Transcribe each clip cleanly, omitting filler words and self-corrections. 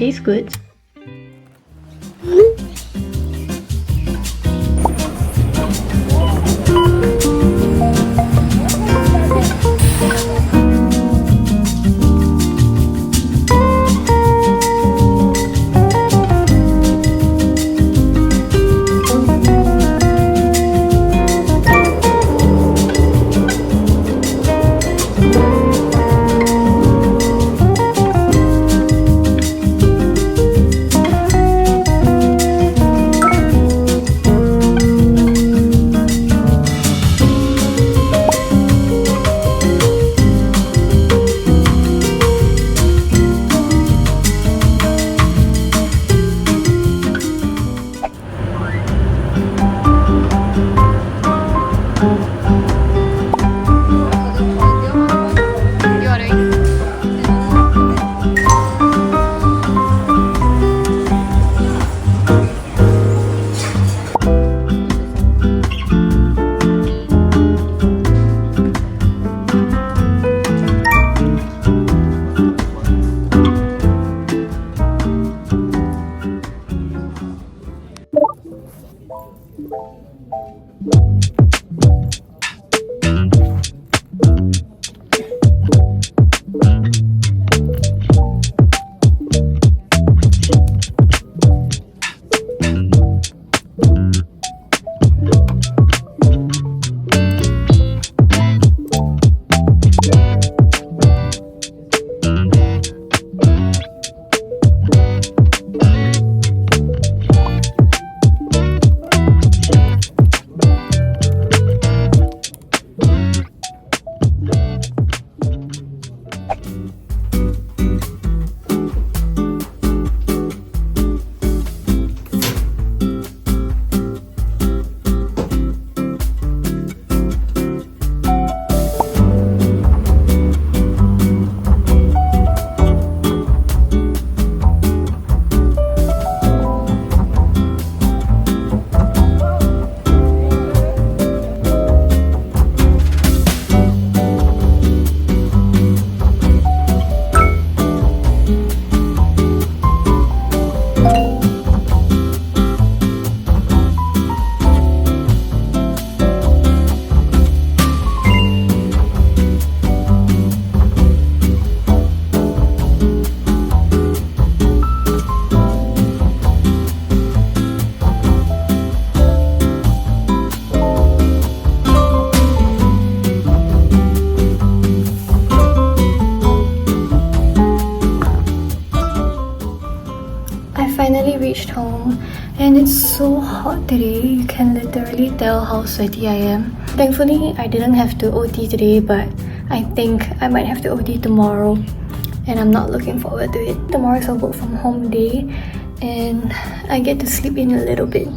tastes good. Finally reached home and it's so hot today. You can literally tell how sweaty I am. Thankfully, I didn't have to OT today, but I think I might have to OT tomorrow and I'm not looking forward to it. Tomorrow is a work from home day and I get to sleep in a little bit.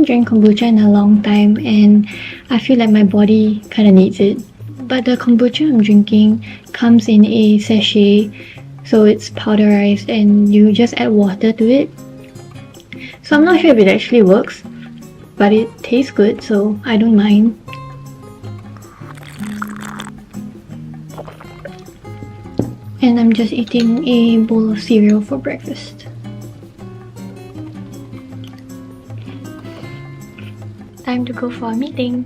haven't drank kombucha in a long time and I feel like my body kind of needs it. But the kombucha I'm drinking comes in a sachet, so it's powderized and you just add water to it. So I'm not sure if it actually works, but it tastes good, so I don't mind. And I'm just eating a bowl of cereal for breakfast. Time to go for a meeting.